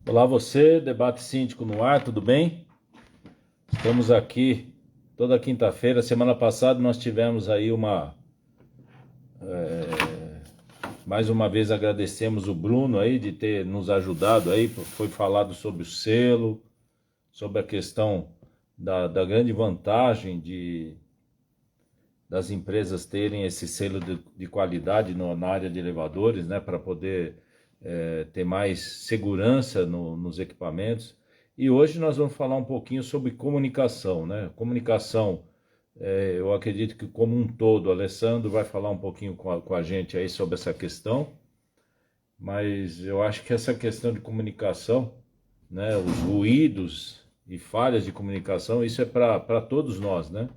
Olá você, Debate Síndico no ar, tudo bem? Estamos aqui toda quinta-feira. Semana passada nós tivemos aí mais uma vez agradecemos o Bruno aí de ter nos ajudado aí, foi falado sobre o selo, sobre a questão da grande vantagem das empresas terem esse selo de qualidade na área de elevadores, né, para poder ter mais segurança nos equipamentos. E hoje nós vamos falar um pouquinho sobre comunicação, né? Comunicação, eu acredito que como um todo, o Alessandro vai falar um pouquinho com a gente aí sobre essa questão, mas eu acho que essa questão de comunicação, né, os ruídos e falhas de comunicação, isso é para todos nós, né?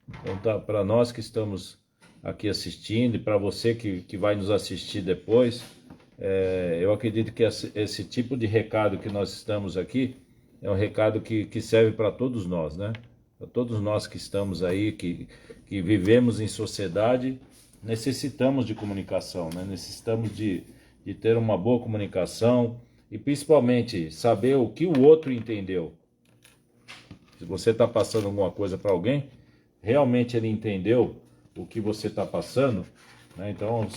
Então, tá, para nós que estamos aqui assistindo e para você que vai nos assistir depois, eu acredito que esse tipo de recado que nós estamos aqui é um recado que serve para todos nós, né? Para todos nós que estamos aí, que vivemos em sociedade, necessitamos de comunicação, né? Necessitamos de ter uma boa comunicação e principalmente saber o que o outro entendeu. Se você está passando alguma coisa para alguém, realmente ele entendeu o que você está passando, né? Então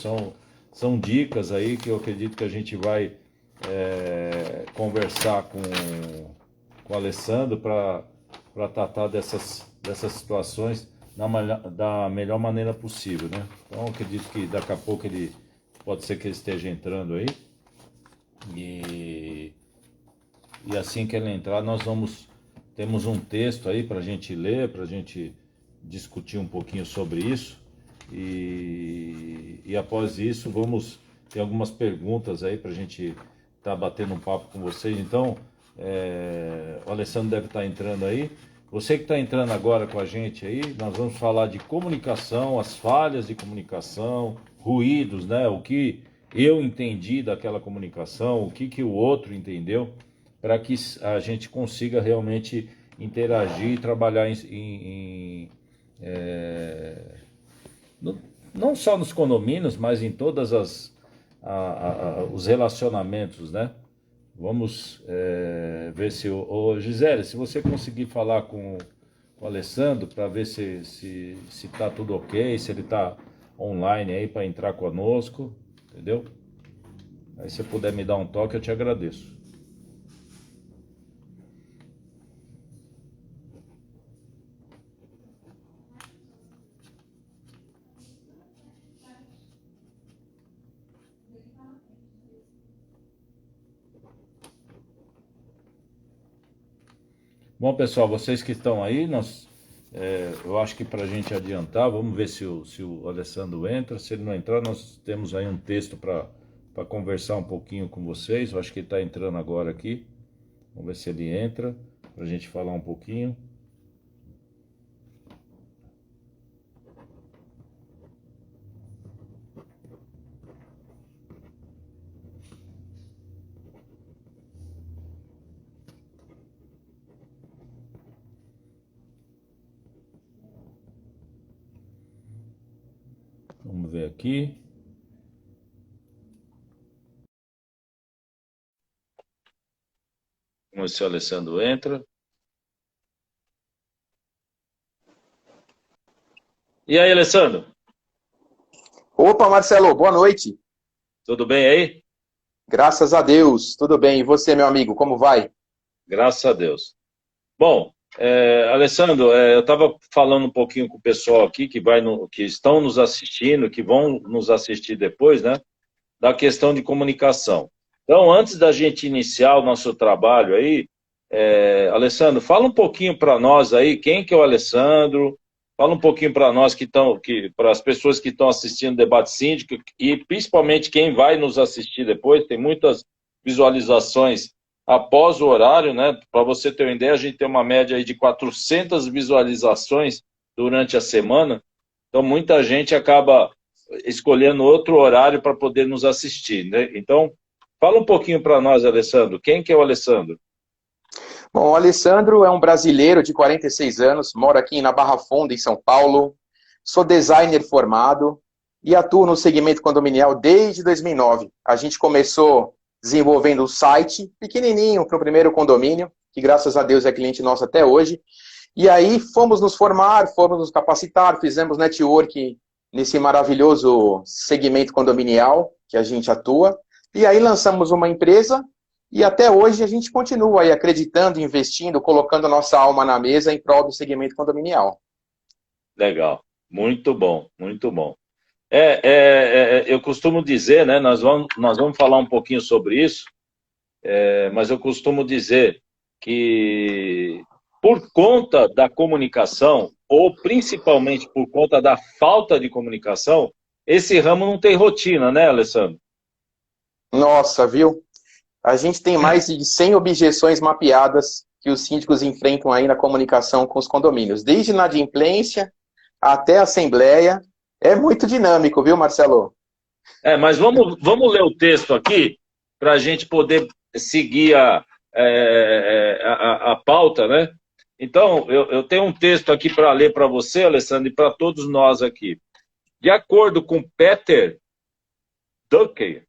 são dicas aí que eu acredito que a gente vai conversar com o Alessandro para tratar dessas situações da melhor maneira possível, né? Então eu acredito que daqui a pouco pode ser que ele esteja entrando aí e assim que ele entrar temos um texto aí para a gente ler, para a gente discutir um pouquinho sobre isso e após isso vamos ter algumas perguntas aí para a gente estar batendo um papo com vocês. Então, o Alessandro deve estar entrando aí. Você que está entrando agora com a gente aí, nós vamos falar de comunicação, as falhas de comunicação, ruídos, né? O que eu entendi daquela comunicação, o que o outro entendeu, para que a gente consiga realmente interagir e trabalhar não só nos condomínios, mas em todas os relacionamentos, né? Vamos ver se Gisele, se você conseguir falar com o Alessandro para ver se tá tudo ok, se ele está online aí para entrar conosco, entendeu? Aí se puder me dar um toque, eu te agradeço. Bom, pessoal, vocês que estão aí, eu acho que para a gente adiantar, vamos ver se o Alessandro entra. Se ele não entrar, nós temos aí um texto para conversar um pouquinho com vocês. Eu acho que ele está entrando agora aqui. Vamos ver se ele entra, para a gente falar um pouquinho. Vamos ver aqui. Vamos ver se o Alessandro entra. E aí, Alessandro? Opa, Marcelo, boa noite. Tudo bem aí? Graças a Deus, tudo bem. E você, meu amigo, como vai? Graças a Deus. Bom, Alessandro, eu estava falando um pouquinho com o pessoal aqui que estão nos assistindo, que vão nos assistir depois, né? Da questão de comunicação. Então, antes da gente iniciar o nosso trabalho aí, Alessandro, fala um pouquinho para nós aí, quem que é o Alessandro? Fala um pouquinho para nós para as pessoas que estão assistindo o Debate Síndico e principalmente quem vai nos assistir depois, tem muitas visualizações após o horário, né? Para você ter uma ideia, a gente tem uma média aí de 400 visualizações durante a semana, então muita gente acaba escolhendo outro horário para poder nos assistir, né? Então, fala um pouquinho para nós, Alessandro. Quem que é o Alessandro? Bom, o Alessandro é um brasileiro de 46 anos, mora aqui na Barra Funda, em São Paulo. Sou designer formado e atuo no segmento condominial desde 2009. A gente começou desenvolvendo um site pequenininho para o primeiro condomínio, que graças a Deus é cliente nosso até hoje. E aí fomos nos formar, fomos nos capacitar, fizemos network nesse maravilhoso segmento condominial que a gente atua. E aí lançamos uma empresa e até hoje a gente continua aí acreditando, investindo, colocando a nossa alma na mesa em prol do segmento condominial. Legal, muito bom, muito bom. Eu costumo dizer, né, nós vamos falar um pouquinho sobre isso, mas eu costumo dizer que por conta da comunicação, ou principalmente por conta da falta de comunicação, esse ramo não tem rotina, né, Alessandro? Nossa, viu? A gente tem mais de 100 objeções mapeadas que os síndicos enfrentam aí na comunicação com os condomínios, desde inadimplência até a assembleia. É muito dinâmico, viu, Marcelo? Mas vamos ler o texto aqui para a gente poder seguir a pauta, né? Então, eu tenho um texto aqui para ler para você, Alessandro, e para todos nós aqui. De acordo com Peter Drucker,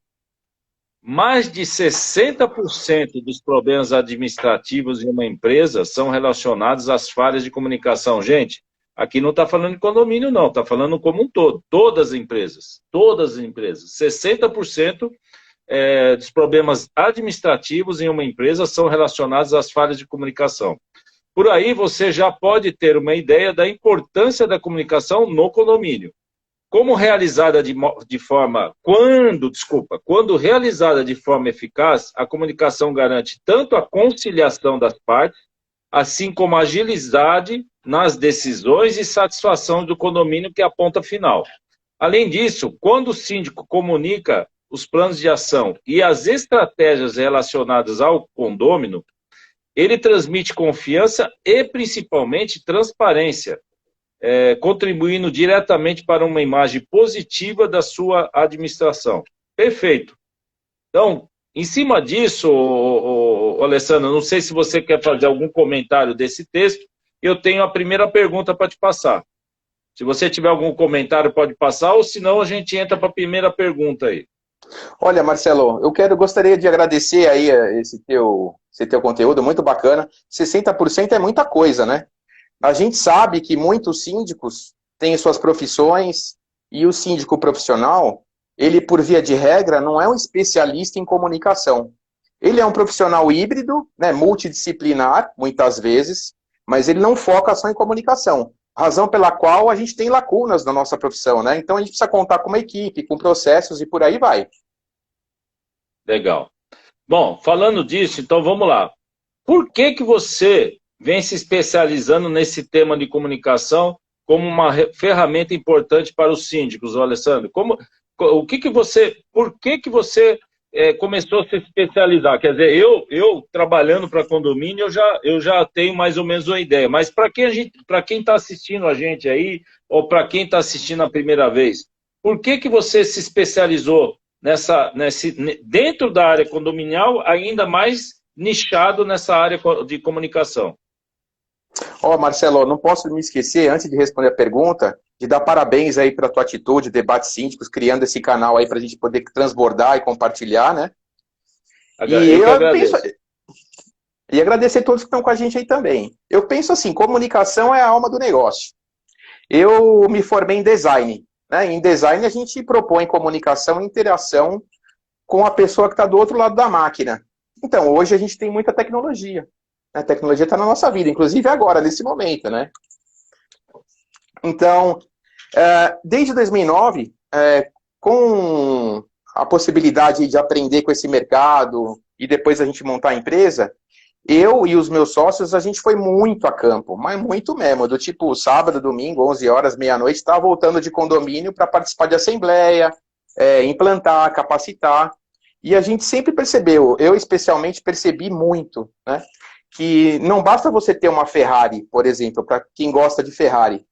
mais de 60% dos problemas administrativos em uma empresa são relacionados às falhas de comunicação. Gente, aqui não está falando de condomínio, não, está falando como um todo. Todas as empresas. 60% dos problemas administrativos em uma empresa são relacionados às falhas de comunicação. Por aí você já pode ter uma ideia da importância da comunicação no condomínio. Quando realizada de forma eficaz, a comunicação garante tanto a conciliação das partes, assim como a agilidade nas decisões e satisfação do condomínio, que é a ponta final. Além disso, quando o síndico comunica os planos de ação e as estratégias relacionadas ao condômino, ele transmite confiança e, principalmente, transparência, contribuindo diretamente para uma imagem positiva da sua administração. Perfeito. Então, em cima disso, Alessandro, não sei se você quer fazer algum comentário desse texto, eu tenho a primeira pergunta para te passar. Se você tiver algum comentário, pode passar, ou senão a gente entra para a primeira pergunta aí. Olha, Marcelo, gostaria de agradecer aí esse teu conteúdo, muito bacana. 60% é muita coisa, né? A gente sabe que muitos síndicos têm suas profissões e o síndico profissional, ele, por via de regra, não é um especialista em comunicação. Ele é um profissional híbrido, né, multidisciplinar, muitas vezes, mas ele não foca só em comunicação. Razão pela qual a gente tem lacunas na nossa profissão, né? Então a gente precisa contar com uma equipe, com processos e por aí vai. Legal. Bom, falando disso, então vamos lá. Por que que você vem se especializando nesse tema de comunicação como uma ferramenta importante para os síndicos, Alessandro? Por que que você começou a se especializar? Quer dizer, eu trabalhando para condomínio, eu já tenho mais ou menos uma ideia, mas para quem está assistindo a gente aí, ou para quem está assistindo a primeira vez, por que que você se especializou dentro da área condominial, ainda mais nichado nessa área de comunicação? Marcelo, não posso me esquecer, antes de responder a pergunta, de dar parabéns aí para a tua atitude, Debate Síndicos, criando esse canal aí para a gente poder transbordar e compartilhar, né? E agradecer a todos que estão com a gente aí também. Eu penso assim, comunicação é a alma do negócio. Eu me formei em design, né? Em design a gente propõe comunicação e interação com a pessoa que está do outro lado da máquina. Então, hoje a gente tem muita tecnologia. A tecnologia está na nossa vida, inclusive agora, nesse momento, né? Então, desde 2009, com a possibilidade de aprender com esse mercado e depois a gente montar a empresa, eu e os meus sócios, a gente foi muito a campo, mas muito mesmo, do tipo sábado, domingo, 11 horas, meia-noite, estava voltando de condomínio para participar de assembleia, implantar, capacitar, e a gente sempre percebeu, eu especialmente percebi muito, né? Que não basta você ter uma Ferrari, por exemplo, para quem gosta de Ferrari.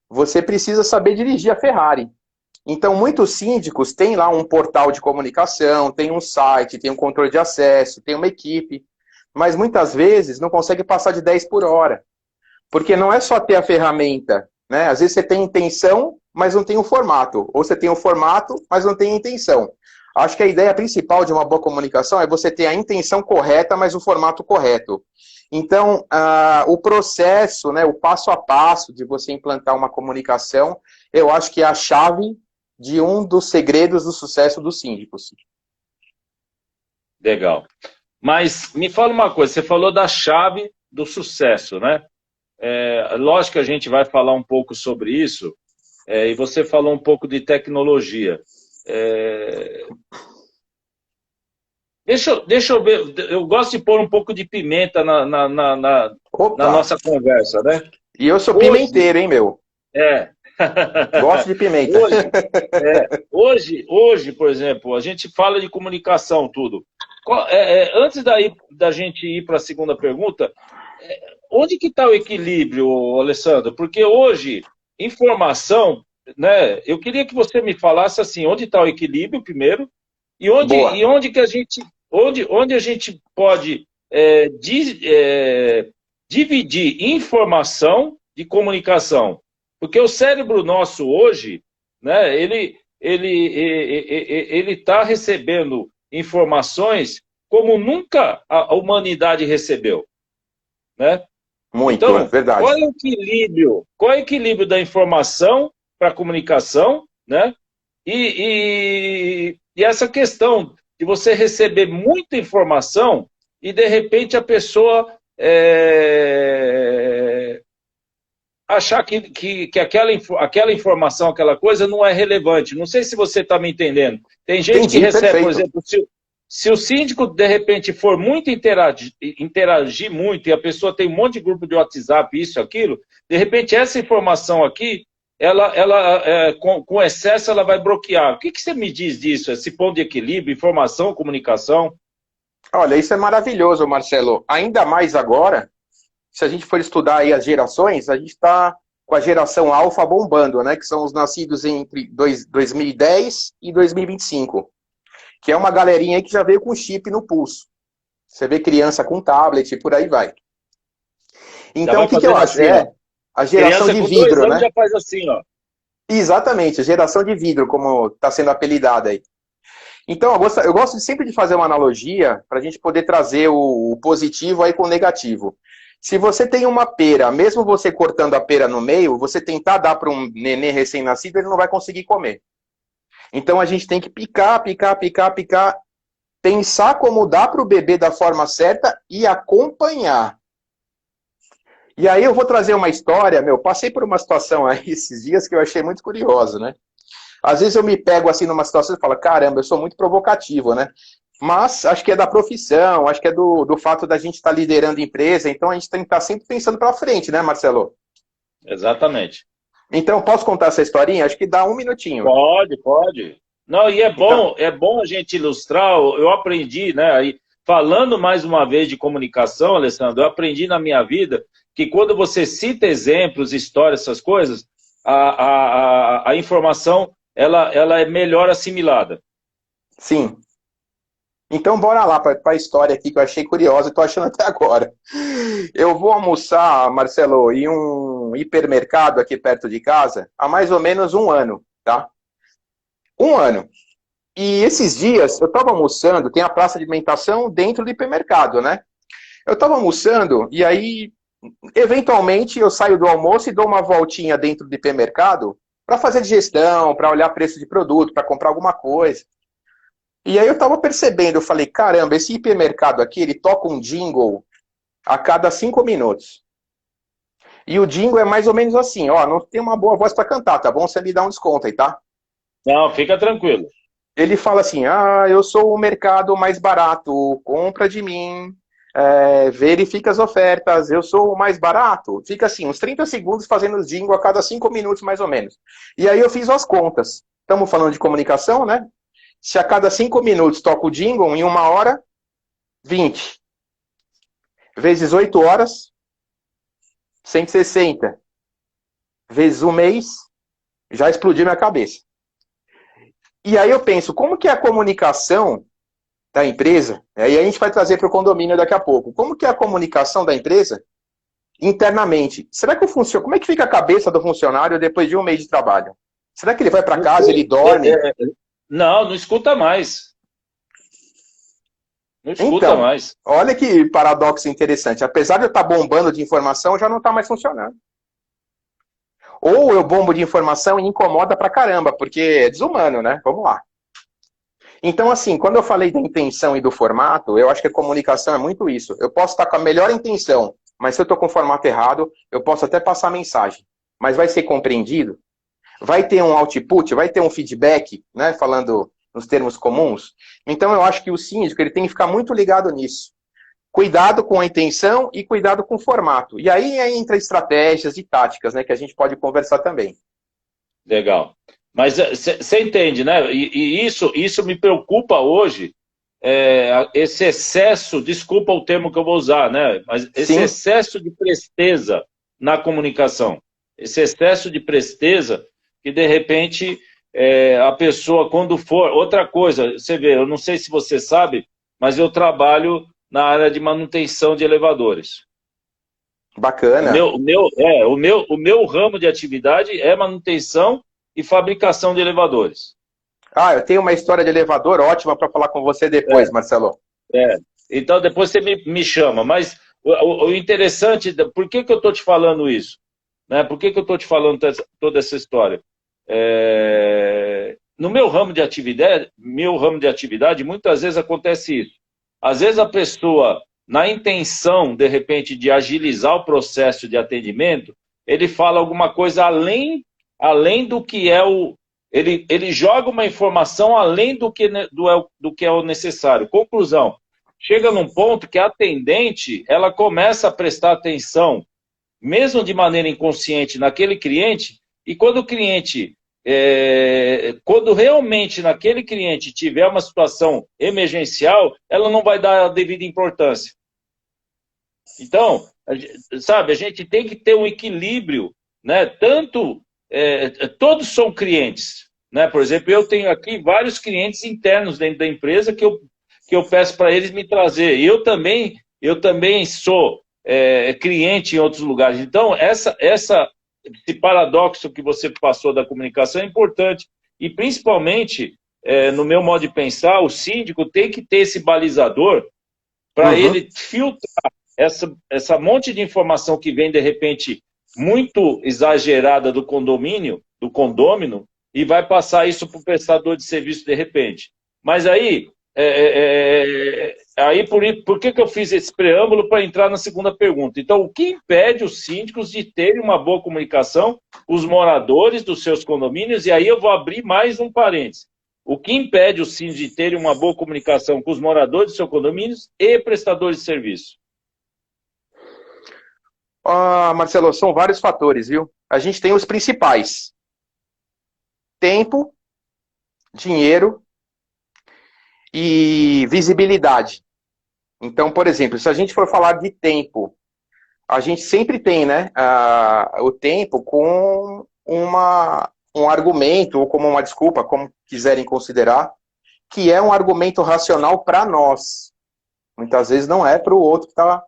Você precisa saber dirigir a Ferrari. Então, muitos síndicos têm lá um portal de comunicação, tem um site, tem um controle de acesso, tem uma equipe, mas muitas vezes não consegue passar de 10 por hora. Porque não é só ter a ferramenta, né? Às vezes você tem intenção, mas não tem o formato. Ou você tem o formato, mas não tem a intenção. Acho que a ideia principal de uma boa comunicação é você ter a intenção correta, mas o formato correto. Então, o processo, né, o passo a passo de você implantar uma comunicação, eu acho que é a chave de um dos segredos do sucesso dos síndicos. Legal. Mas me fala uma coisa, você falou da chave do sucesso, né? Lógico que a gente vai falar um pouco sobre isso, e você falou um pouco de tecnologia. Deixa eu ver, eu gosto de pôr um pouco de pimenta na nossa conversa, né? E eu sou pimenteiro, hein, meu? Gosto de pimenta. Hoje, por exemplo, a gente fala de comunicação, tudo. Antes da gente ir para a segunda pergunta, onde que está o equilíbrio, Alessandro? Porque hoje, informação, né? Eu queria que você me falasse assim, onde está o equilíbrio primeiro, e onde que a gente, onde a gente pode dividir informação de comunicação. Porque o cérebro nosso hoje, né, ele está recebendo informações como nunca a humanidade recebeu, né? Muito, então, verdade. Qual é o equilíbrio da informação para a comunicação, né? E essa questão de você receber muita informação e, de repente, a pessoa achar que aquela informação, aquela coisa não é relevante. Não sei se você está me entendendo. Tem gente que recebe, por exemplo, se o síndico, de repente, for muito interagir muito, e a pessoa tem um monte de grupo de WhatsApp, isso, aquilo, de repente, essa informação aqui, com excesso, ela vai bloquear. O que você me diz disso? Esse ponto de equilíbrio, informação, comunicação? Olha, isso é maravilhoso, Marcelo. Ainda mais agora, se a gente for estudar aí as gerações, a gente está com a geração alfa bombando, né? Que são os nascidos entre 2010 e 2025. Que é uma galerinha aí que já veio com chip no pulso. Você vê criança com tablet e por aí vai. Então, o que eu acho? Assim, a geração de vidro, né? Já faz assim, ó. Exatamente, a geração de vidro, como está sendo apelidada aí. Então, eu gosto sempre de fazer uma analogia para a gente poder trazer o positivo aí com o negativo. Se você tem uma pera, mesmo você cortando a pera no meio, você tentar dar para um nenê recém-nascido, ele não vai conseguir comer. Então, a gente tem que picar, pensar como dar para o bebê da forma certa e acompanhar. E aí eu vou trazer uma história, passei por uma situação aí esses dias que eu achei muito curiosa, né? Às vezes eu me pego assim numa situação e falo, caramba, eu sou muito provocativo, né? Mas acho que é da profissão, acho que é do fato da gente estar liderando empresa, então a gente tem que estar sempre pensando para frente, né, Marcelo? Exatamente. Então, posso contar essa historinha? Acho que dá um minutinho. Pode. Não, e é bom a gente ilustrar, eu aprendi, né, aí, falando mais uma vez de comunicação, Alessandro, eu aprendi na minha vida que quando você cita exemplos, histórias, essas coisas, a informação, ela é melhor assimilada. Sim. Então, bora lá para a história aqui que eu achei curiosa e estou achando até agora. Eu vou almoçar, Marcelo, em um hipermercado aqui perto de casa há mais ou menos 1 ano, tá? 1 ano. E esses dias eu estava almoçando, tem a praça de alimentação dentro do hipermercado, né? Eu estava almoçando e aí, eventualmente, eu saio do almoço e dou uma voltinha dentro do hipermercado para fazer digestão, para olhar preço de produto, para comprar alguma coisa. E aí eu tava percebendo, eu falei, caramba, esse hipermercado aqui, ele toca um jingle a cada 5 minutos. E o jingle é mais ou menos assim, ó, não tem uma boa voz para cantar, tá bom? Você me dá um desconto aí, tá? Não, fica tranquilo. Ele fala assim, eu sou o mercado mais barato, compra de mim, verifica as ofertas, eu sou o mais barato. Fica assim, uns 30 segundos fazendo o jingle a cada 5 minutos, mais ou menos. E aí eu fiz as contas. Estamos falando de comunicação, né? Se a cada 5 minutos toca o jingle, em 1 hora, 20. Vezes 8 horas, 160. Vezes 1 mês, já explodiu minha cabeça. E aí eu penso, como que é a comunicação da empresa? E aí a gente vai trazer para o condomínio daqui a pouco. Como que é a comunicação da empresa internamente? Será que como é que fica a cabeça do funcionário depois de 1 mês de trabalho? Será que ele vai para casa, ele dorme? Não, não escuta mais. Não escuta Então, mais. olha que paradoxo interessante. Apesar de eu estar bombando de informação, já não está mais funcionando. Ou eu bombo de informação e incomoda pra caramba, porque é desumano, né? Vamos lá. Então, assim, quando eu falei da intenção e do formato, eu acho que a comunicação é muito isso. Eu posso estar com a melhor intenção, mas se eu estou com o formato errado, eu posso até passar mensagem. Mas vai ser compreendido? Vai ter um output? Vai ter um feedback, né? Falando nos termos comuns? Então, eu acho que o síndico ele tem que ficar muito ligado nisso. Cuidado com a intenção e cuidado com o formato. E aí entra estratégias e táticas, né? Que a gente pode conversar também. Legal. Mas você entende, né? E isso me preocupa hoje, esse excesso, desculpa o termo que eu vou usar, né? Mas esse Sim. excesso de presteza na comunicação, esse excesso de presteza que de repente a pessoa, quando for. Outra coisa, você vê, eu não sei se você sabe, mas eu trabalho na área de manutenção de elevadores. Bacana. O meu ramo de atividade é manutenção e fabricação de elevadores. Ah, eu tenho uma história de elevador ótima para falar com você depois, Marcelo. É. Então depois você me chama. Mas o interessante, por que eu estou te falando isso? Né? Por que eu estou te falando toda essa história? No meu ramo de atividade, muitas vezes acontece isso. Às vezes a pessoa, na intenção, de repente, de agilizar o processo de atendimento, ele fala alguma coisa além do que é o. Ele joga uma informação além do que é o necessário. Conclusão, chega num ponto que a atendente ela começa a prestar atenção, mesmo de maneira inconsciente, naquele cliente, e quando realmente naquele cliente tiver uma situação emergencial, ela não vai dar a devida importância. Então, sabe, a gente tem que ter um equilíbrio, né? Todos são clientes, né? Por exemplo, eu tenho aqui vários clientes internos dentro da empresa que eu peço para eles me trazer. E eu também sou cliente em outros lugares. Então, esse paradoxo que você passou da comunicação é importante. E, principalmente, no meu modo de pensar, o síndico tem que ter esse balizador para Uhum. ele filtrar essa monte de informação que vem, de repente, muito exagerada do condomínio, do condômino, e vai passar isso para o prestador de serviço de repente. Mas aí, por que eu fiz esse preâmbulo para entrar na segunda pergunta? Então, o que impede os síndicos de terem uma boa comunicação, os moradores dos seus condomínios, e aí eu vou abrir mais um parênteses. O que impede os síndicos de terem uma boa comunicação com os moradores dos seus condomínios e prestadores de serviço? Ah, Marcelo, são vários fatores, viu? A gente tem os principais: tempo, dinheiro e visibilidade. Então, por exemplo, se a gente for falar de tempo, a gente sempre tem, né, o tempo com um argumento ou como uma desculpa, como quiserem considerar, que é um argumento racional para nós. Muitas vezes não é para o outro que está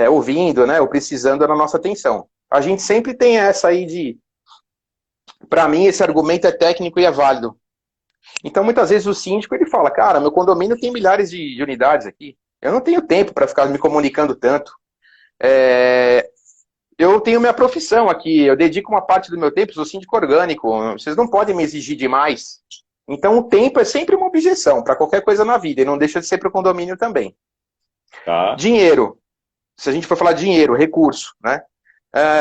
ouvindo, né, ou precisando da nossa atenção. A gente sempre tem essa aí de, para mim, esse argumento é técnico e é válido. Então, muitas vezes o síndico ele fala, cara, meu condomínio tem milhares de unidades aqui, eu não tenho tempo para ficar me comunicando tanto. Eu tenho minha profissão aqui, eu dedico uma parte do meu tempo, sou síndico orgânico, vocês não podem me exigir demais. Então, o tempo é sempre uma objeção para qualquer coisa na vida, e não deixa de ser para o condomínio também. Tá? Dinheiro, se a gente for falar de dinheiro, recurso, né?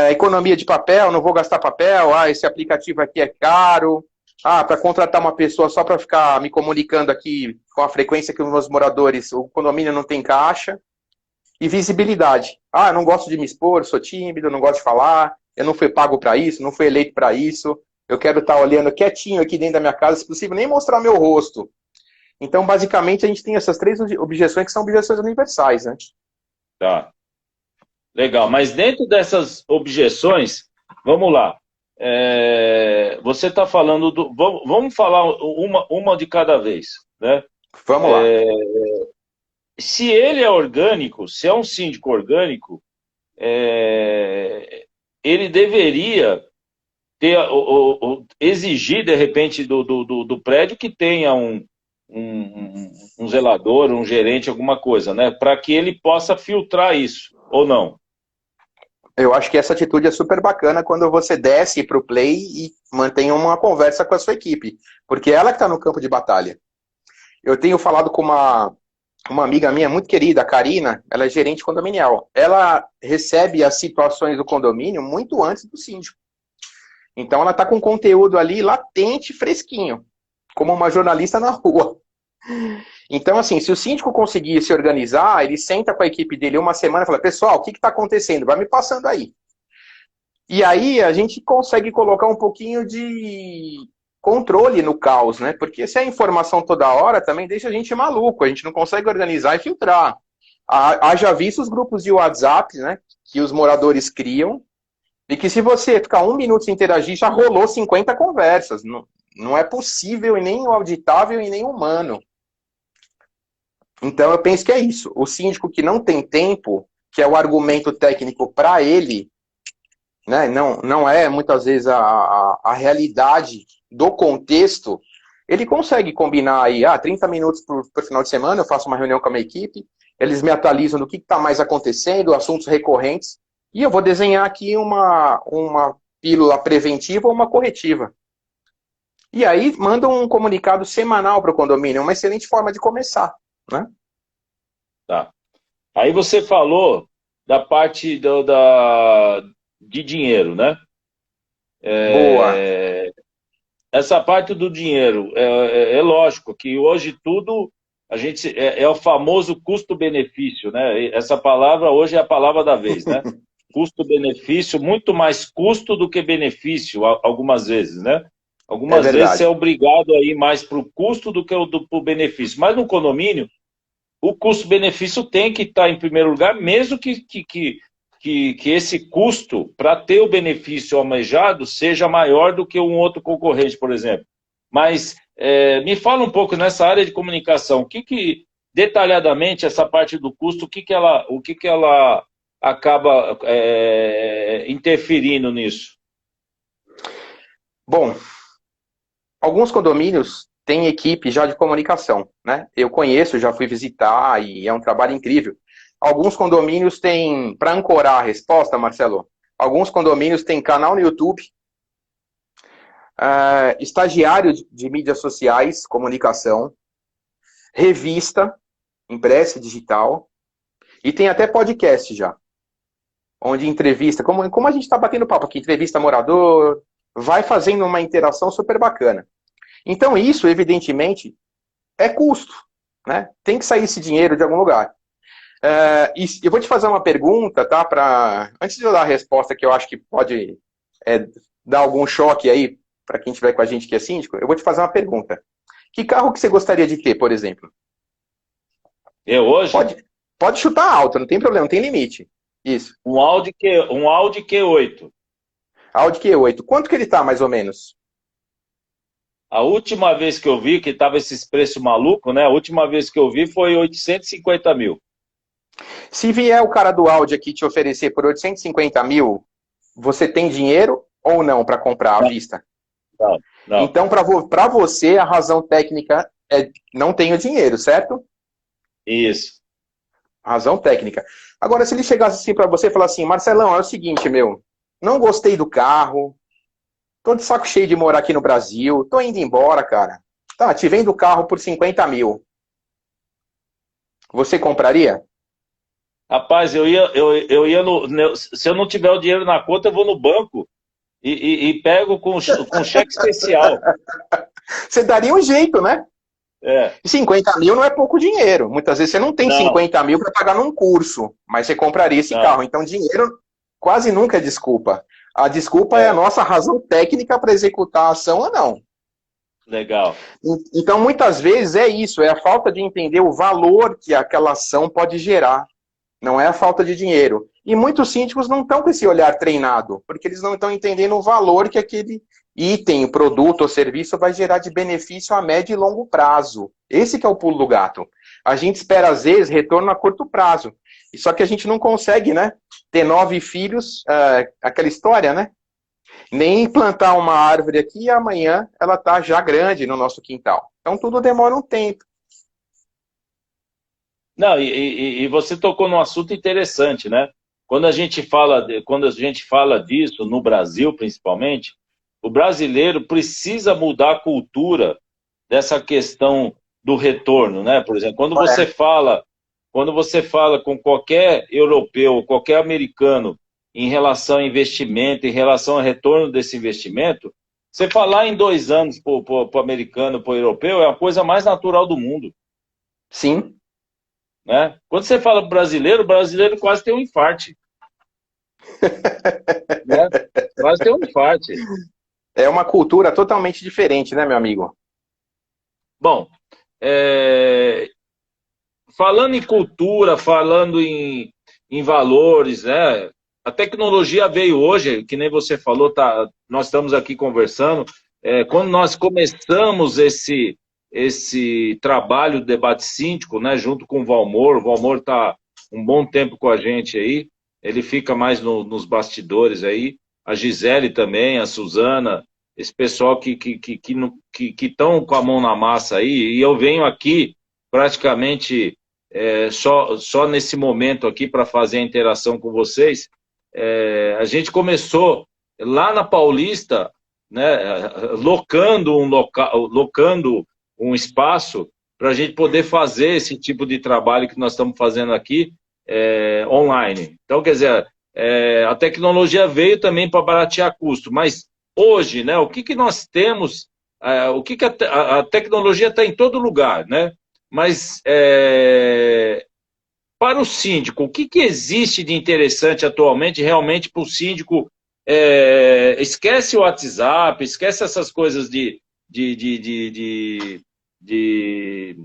Economia de papel, não vou gastar papel, esse aplicativo aqui é caro, para contratar uma pessoa só para ficar me comunicando aqui com a frequência que os meus moradores, o condomínio não tem caixa. E visibilidade. Eu não gosto de me expor, sou tímido, não gosto de falar, eu não fui pago para isso, não fui eleito para isso, eu quero estar olhando quietinho aqui dentro da minha casa, se possível, nem mostrar meu rosto. Então, basicamente, a gente tem essas três objeções que são objeções universais, né? Tá. Legal. Mas dentro dessas objeções, vamos lá. Você está falando do. Vamos falar uma de cada vez, né? Vamos lá. Se ele é orgânico, se é um síndico orgânico, ele deveria exigir, de repente, do prédio que tenha um zelador, um gerente, alguma coisa, né? Para que ele possa filtrar isso, ou não? Eu acho que essa atitude é super bacana quando você desce para o play e mantém uma conversa com a sua equipe, porque ela que está no campo de batalha. Eu tenho falado com uma amiga minha muito querida, a Karina, ela é gerente condominial. Ela recebe as situações do condomínio muito antes do síndico. Então ela está com conteúdo ali latente, fresquinho, como uma jornalista na rua. Então, assim, se o síndico conseguir se organizar, ele senta com a equipe dele uma semana e fala, pessoal, o que está acontecendo? Vai me passando aí. E aí a gente consegue colocar um pouquinho de controle no caos, né? Porque se a informação toda hora também deixa a gente maluco, a gente não consegue organizar e filtrar. Haja visto os grupos de WhatsApp, né? Que os moradores criam, e que se você ficar um minuto sem interagir, já rolou 50 conversas. Não é possível e nem auditável e nem humano. Então eu penso que é isso. O síndico que não tem tempo, que é o argumento técnico para ele, né, não é muitas vezes a realidade do contexto, ele consegue combinar aí, 30 minutos por final de semana, eu faço uma reunião com a minha equipe, eles me atualizam do que está mais acontecendo, assuntos recorrentes, e eu vou desenhar aqui uma pílula preventiva ou uma corretiva. E aí manda um comunicado semanal para o condomínio, uma excelente forma de começar, né? Tá. Aí você falou da parte de dinheiro, né? Boa. Essa parte do dinheiro, é lógico que hoje tudo a gente é o famoso custo-benefício, né? Essa palavra hoje é a palavra da vez, né? Custo-benefício, muito mais custo do que benefício, algumas vezes, né? Algumas vezes você é obrigado a ir mais para o custo do que para o benefício. Mas no condomínio, o custo-benefício tem que estar em primeiro lugar, mesmo que esse custo, para ter o benefício almejado, seja maior do que um outro concorrente, por exemplo. Mas me fala um pouco nessa área de comunicação, detalhadamente, essa parte do custo, o que ela acaba interferindo nisso? Bom, alguns condomínios têm equipe já de comunicação, né? Eu conheço, já fui visitar e é um trabalho incrível. Alguns condomínios têm, para ancorar a resposta, Marcelo, alguns condomínios têm canal no YouTube, estagiário de mídias sociais, comunicação, revista, impressa e digital, e tem até podcast já, onde entrevista, como a gente está batendo papo aqui, entrevista morador, vai fazendo uma interação super bacana. Então isso, evidentemente, é custo, né? Tem que sair esse dinheiro de algum lugar. E eu vou te fazer uma pergunta, tá? Antes de eu dar a resposta que eu acho que pode dar algum choque aí para quem estiver com a gente que é síndico, eu vou te fazer uma pergunta. Que carro que você gostaria de ter, por exemplo? Eu hoje? Pode chutar alto, não tem problema, não tem limite. Isso. Um Audi Q8. Audi Q8. Quanto que ele tá, mais ou menos? A última vez que eu vi, que estava esses preços malucos, né? A última vez que eu vi foi 850 mil. Se vier o cara do Audi aqui te oferecer por 850 mil, você tem dinheiro ou não para comprar à vista? Não. Então, para você, a razão técnica é não tenho dinheiro, certo? Isso. Razão técnica. Agora, se ele chegasse assim para você e falar assim, Marcelão, é o seguinte, não gostei do carro, tô de saco cheio de morar aqui no Brasil, tô indo embora, cara. Tá, te vendo o carro por 50 mil. Você compraria? Rapaz, eu ia se eu não tiver o dinheiro na conta, eu vou no banco e pego com cheque especial. Você daria um jeito, né? 50 mil não é pouco dinheiro. Muitas vezes você não tem 50 mil para pagar num curso, mas você compraria esse carro. Então, dinheiro quase nunca é desculpa. A desculpa é a nossa razão técnica para executar a ação ou não. Legal. Então, muitas vezes é isso, é a falta de entender o valor que aquela ação pode gerar. Não é a falta de dinheiro. E muitos síndicos não estão com esse olhar treinado, porque eles não estão entendendo o valor que aquele item, produto ou serviço vai gerar de benefício a médio e longo prazo. Esse que é o pulo do gato. A gente espera, às vezes, retorno a curto prazo. Só que a gente não consegue, né? Ter 9 filhos, aquela história, né? Nem plantar uma árvore aqui e amanhã ela tá já grande no nosso quintal. Então tudo demora um tempo. Não, e você tocou num assunto interessante, né? Quando a gente fala disso, no Brasil principalmente, o brasileiro precisa mudar a cultura dessa questão do retorno, né? Por exemplo, É, quando você fala com qualquer europeu, qualquer americano em relação a investimento, em relação ao retorno desse investimento, você falar em 2 anos para o americano, para o europeu, é a coisa mais natural do mundo, sim, né? Quando você fala o brasileiro quase tem um infarte, né? Quase tem um infarte. é uma cultura totalmente diferente, né, meu amigo? Bom, é, falando em cultura, falando em valores, né? A tecnologia veio hoje, que nem você falou, tá, nós estamos aqui conversando. Quando nós começamos esse trabalho do debate síndico, né, junto com o Valmor está um bom tempo com a gente aí, ele fica mais nos bastidores aí, a Gisele também, a Suzana, esse pessoal que estão com a mão na massa aí, e eu venho aqui praticamente só nesse momento aqui para fazer a interação com vocês. A gente começou lá na Paulista, né, locando um espaço para a gente poder fazer esse tipo de trabalho que nós estamos fazendo aqui online. Então, quer dizer, a tecnologia veio também para baratear custo, mas hoje, né, o que nós temos, o que a tecnologia está em todo lugar, né? Mas para o síndico, o que existe de interessante atualmente realmente para o síndico? Esquece o WhatsApp, esquece essas coisas de, de, de, de, de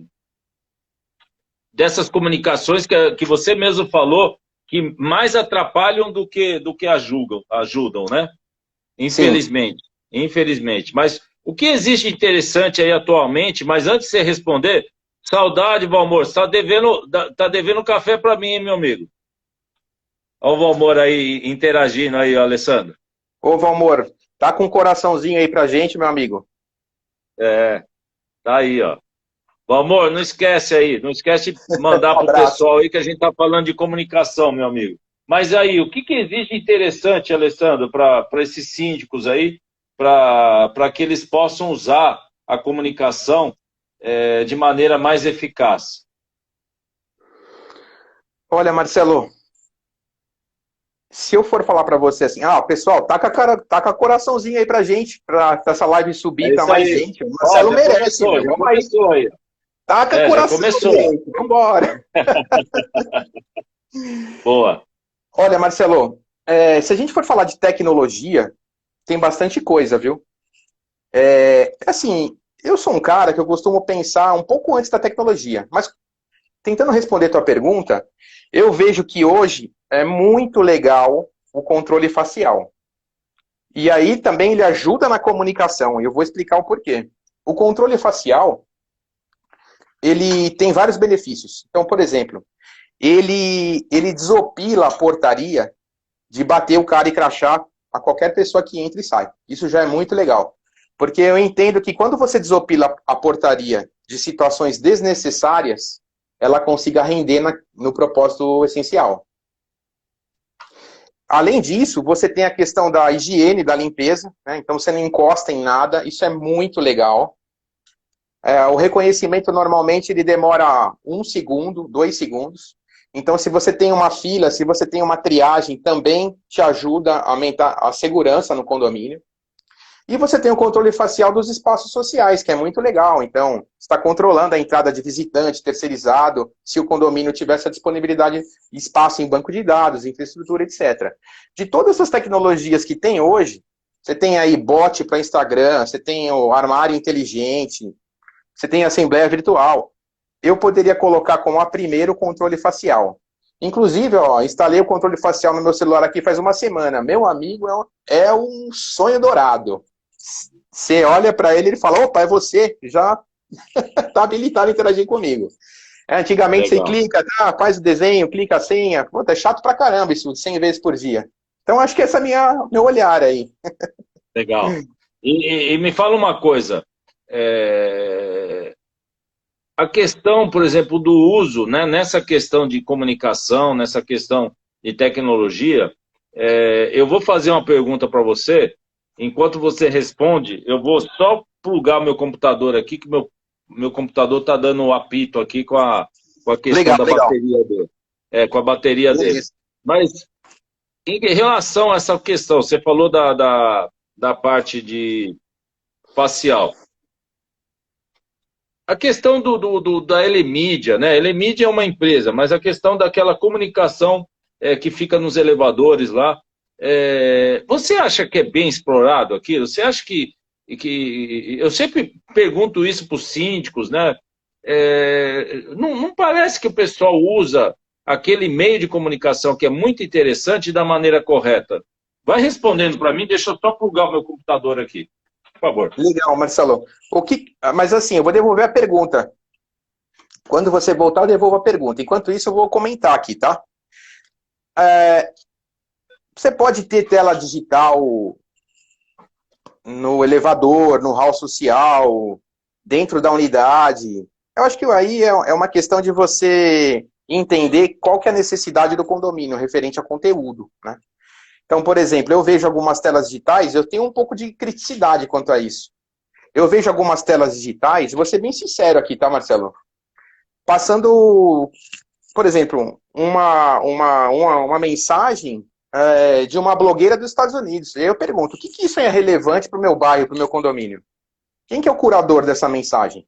dessas comunicações que você mesmo falou, que mais atrapalham do que ajudam, né? Sim. Infelizmente, infelizmente. Mas o que existe de interessante aí atualmente? Mas antes de você responder, saudade, Valmor, você tá devendo café para mim, hein, meu amigo? Olha o Valmor aí interagindo aí, Alessandro. Ô, Valmor, tá com um coraçãozinho aí pra gente, meu amigo? É, tá aí, ó. Valmor, não esquece aí, não esquece de mandar Um pro abraço. pessoal aí que a gente tá falando de comunicação, meu amigo. Mas aí, o que existe de interessante, Alessandro, para esses síndicos aí, para que eles possam usar a comunicação de maneira mais eficaz? Olha, Marcelo, se eu for falar pra você assim, pessoal, taca coraçãozinho aí pra gente, pra essa live subir É pra isso mais aí. gente. O Ó, Marcelo merece, meu. já Vamos aí. começou aí. Taca Já coração, começou. gente. Vambora. Boa. Olha, Marcelo, se a gente for falar de tecnologia, tem bastante coisa, viu? Assim, eu sou um cara que eu costumo pensar um pouco antes da tecnologia, mas tentando responder tua pergunta, eu vejo que hoje é muito legal o controle facial. E aí também ele ajuda na comunicação, e eu vou explicar o porquê. O controle facial, ele tem vários benefícios. Então, por exemplo, ele desopila a portaria de bater o cara e crachar a qualquer pessoa que entra e sai. Isso já é muito legal. Porque eu entendo que quando você desopila a portaria de situações desnecessárias, ela consiga render no propósito essencial. Além disso, você tem a questão da higiene, da limpeza, né? Então você não encosta em nada, isso é muito legal. O reconhecimento normalmente ele demora 1 segundo, 2 segundos. Então, se você tem uma fila, se você tem uma triagem, também te ajuda a aumentar a segurança no condomínio. E você tem o controle facial dos espaços sociais, que é muito legal. Então, está controlando a entrada de visitante, terceirizado, se o condomínio tiver essa disponibilidade de espaço em banco de dados, infraestrutura, etc. De todas essas tecnologias que tem hoje, você tem aí bot para Instagram, você tem o armário inteligente, você tem a assembleia virtual. Eu poderia colocar como a primeira o controle facial. Inclusive, instalei o controle facial no meu celular aqui faz uma semana. Meu amigo, é um sonho dourado. Você olha para ele e fala, opa, é você, já está habilitado a interagir comigo. Antigamente você Legal. clica, faz o desenho, clica a senha. Puta, é chato pra caramba isso, 100 vezes por dia. Então, acho que esse é meu olhar aí. Legal. E me fala uma coisa, é, a questão, por exemplo, do uso, né, nessa questão de comunicação, nessa questão de tecnologia, eu vou fazer uma pergunta para você. Enquanto você responde, eu vou só plugar meu computador aqui, que meu computador está dando um apito aqui com a questão Legal, da legal. bateria dele. Com a bateria dele. Beleza. Mas em relação a essa questão, você falou da parte de facial. A questão da Elemídia, né? Elemídia é uma empresa, mas a questão daquela comunicação que fica nos elevadores lá, você acha que é bem explorado aquilo? Você acha que eu sempre pergunto isso para os síndicos, né? Não parece que o pessoal usa aquele meio de comunicação que é muito interessante da maneira correta? Vai respondendo para mim, deixa eu só plugar o meu computador aqui, por favor. Legal, Marcelo. Mas assim, eu vou devolver a pergunta. Quando você voltar, eu devolvo a pergunta. Enquanto isso, eu vou comentar aqui, tá? Você pode ter tela digital no elevador, no hall social, dentro da unidade. Eu acho que aí é uma questão de você entender qual que é a necessidade do condomínio referente a conteúdo, né? Então, por exemplo, eu vejo algumas telas digitais, eu tenho um pouco de criticidade quanto a isso. Eu vejo algumas telas digitais, vou ser bem sincero aqui, tá, Marcelo? Passando, por exemplo, uma mensagem de uma blogueira dos Estados Unidos. E aí eu pergunto, o que isso é relevante para o meu bairro, para o meu condomínio? Quem que é o curador dessa mensagem?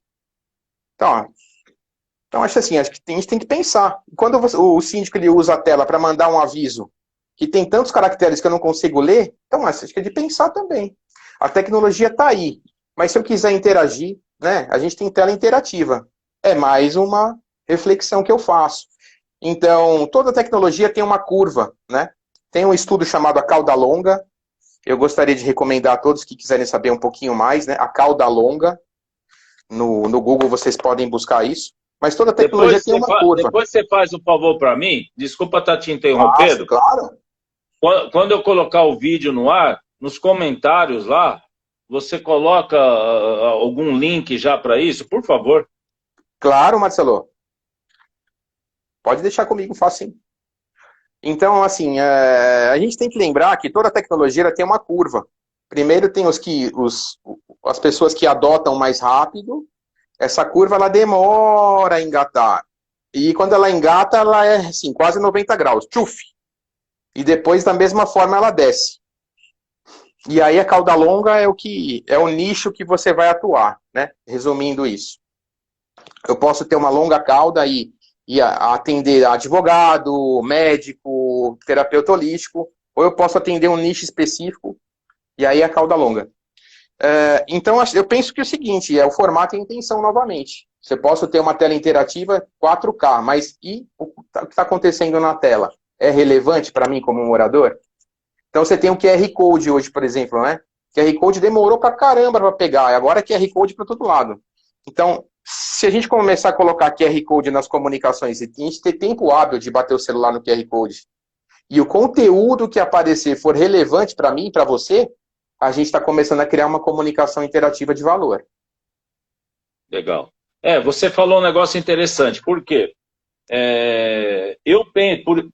Então acho que a gente tem que pensar. Quando o síndico ele usa a tela para mandar um aviso que tem tantos caracteres que eu não consigo ler, então acho que é de pensar também. A tecnologia está aí, mas se eu quiser interagir, né, a gente tem tela interativa. É mais uma reflexão que eu faço. Então, toda tecnologia tem uma curva, né? Tem um estudo chamado A Cauda Longa. Eu gostaria de recomendar a todos que quiserem saber um pouquinho mais, né? A Cauda Longa. No Google vocês podem buscar isso. Mas toda tecnologia tem uma curva. Depois você faz um favor para mim, desculpa estar te Faço, interrompendo. claro. Quando eu colocar o vídeo no ar, nos comentários lá, você coloca algum link já para isso, por favor. Claro, Marcelo. Pode deixar comigo, faço sim. Então, assim, a gente tem que lembrar que toda tecnologia ela tem uma curva. Primeiro tem as pessoas que adotam mais rápido. Essa curva ela demora a engatar. E quando ela engata, ela é assim, quase 90 graus. Tchuf! E depois, da mesma forma, ela desce. E aí a cauda longa é o nicho que você vai atuar, né? Resumindo isso. Eu posso ter uma longa cauda e atender advogado, médico, terapeuta holístico, ou eu posso atender um nicho específico, e aí a cauda longa. Então, eu penso que é o seguinte, o formato e a intenção novamente. Você posso ter uma tela interativa 4K, mas e o que está acontecendo na tela? É relevante para mim como morador? Então, você tem o QR Code hoje, por exemplo, né? QR Code demorou para caramba para pegar, agora é QR Code para todo lado. Então, se a gente começar a colocar QR Code nas comunicações e a gente ter tempo hábil de bater o celular no QR Code e o conteúdo que aparecer for relevante para mim e para você, a gente está começando a criar uma comunicação interativa de valor. Legal. Você falou um negócio interessante. Por quê?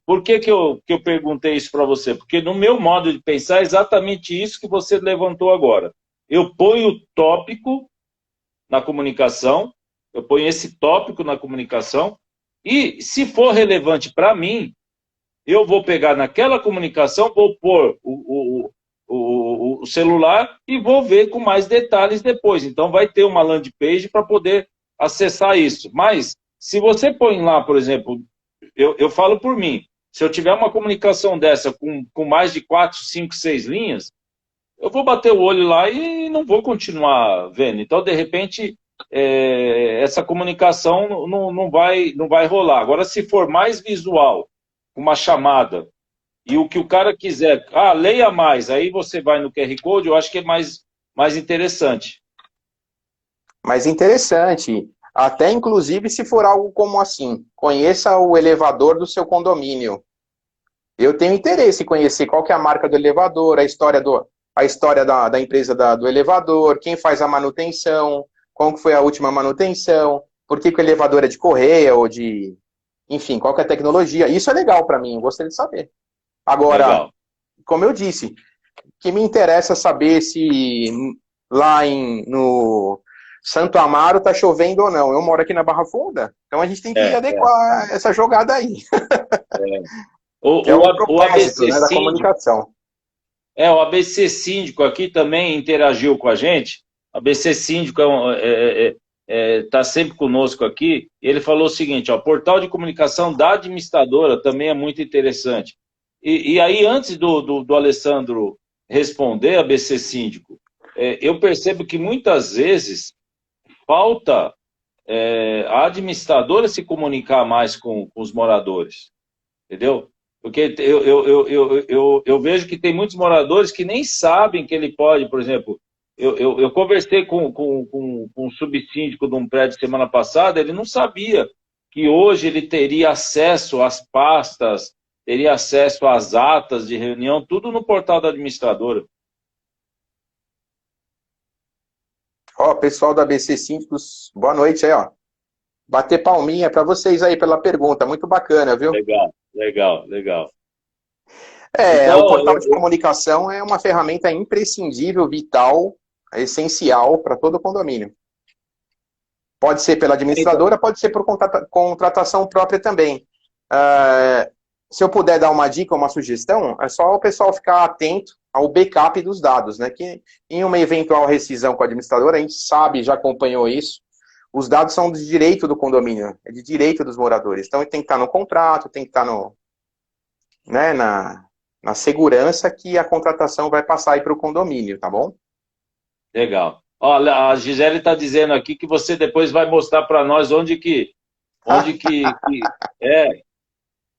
Por que eu perguntei isso para você? Porque no meu modo de pensar é exatamente isso que você levantou agora. Eu ponho o tópico na comunicação, eu ponho esse tópico na comunicação, e se for relevante para mim, eu vou pegar naquela comunicação, vou pôr o celular e vou ver com mais detalhes depois. Então vai ter uma landing page para poder acessar isso. Mas se você põe lá, por exemplo, eu falo por mim, se eu tiver uma comunicação dessa com mais de 4, 5, 6 linhas, eu vou bater o olho lá e não vou continuar vendo. Então, de repente, essa comunicação não vai rolar. Agora, se for mais visual, uma chamada, e o que o cara quiser, leia mais, aí você vai no QR Code, eu acho que é mais interessante. Mais interessante. Até, inclusive, se for algo como assim, conheça o elevador do seu condomínio. Eu tenho interesse em conhecer qual que é a marca do elevador, a história da empresa do elevador, quem faz a manutenção, como que foi a última manutenção, por que, que o elevador é de correia ou de... Enfim, qual que é a tecnologia. Isso é legal para mim, eu gostaria de saber. Agora, Legal. como eu disse, o que me interessa é saber se lá no Santo Amaro tá chovendo ou não. Eu moro aqui na Barra Funda, então a gente tem que É, é, adequar essa jogada aí, é. que é o O propósito, ABC né, da Síndico, comunicação. o ABC Síndico aqui também interagiu com a gente. O ABC Síndico está sempre conosco aqui. Ele falou o seguinte, ó, portal de comunicação da administradora também é muito interessante. E aí, antes do Alessandro responder, ABC Síndico, eu percebo que muitas vezes falta a administradora se comunicar mais com os moradores, entendeu? Porque eu vejo que tem muitos moradores que nem sabem que ele pode, por exemplo, eu conversei com um subsíndico de um prédio semana passada, ele não sabia que hoje ele teria acesso às pastas, teria acesso às atas de reunião, tudo no portal da administradora. Ó, pessoal da ABC Síndicos, boa noite aí, ó. Bater palminha para vocês aí pela pergunta, muito bacana, viu? Legal, legal, legal. O Então, portal de comunicação é uma ferramenta imprescindível, vital, essencial para todo condomínio. Pode ser pela então, administradora, pode ser por contratação própria também. Se eu puder dar uma dica, uma sugestão, é só o pessoal ficar atento ao backup dos dados, né? Que em uma eventual rescisão com a administradora, a gente sabe, já acompanhou isso, os dados são de direito do condomínio, é de direito dos moradores. Então, tem que estar no contrato, tem que estar né, na segurança que a contratação vai passar aí para o condomínio, tá bom? legal. Olha, a Gisele está dizendo aqui que você depois vai mostrar para nós onde que é.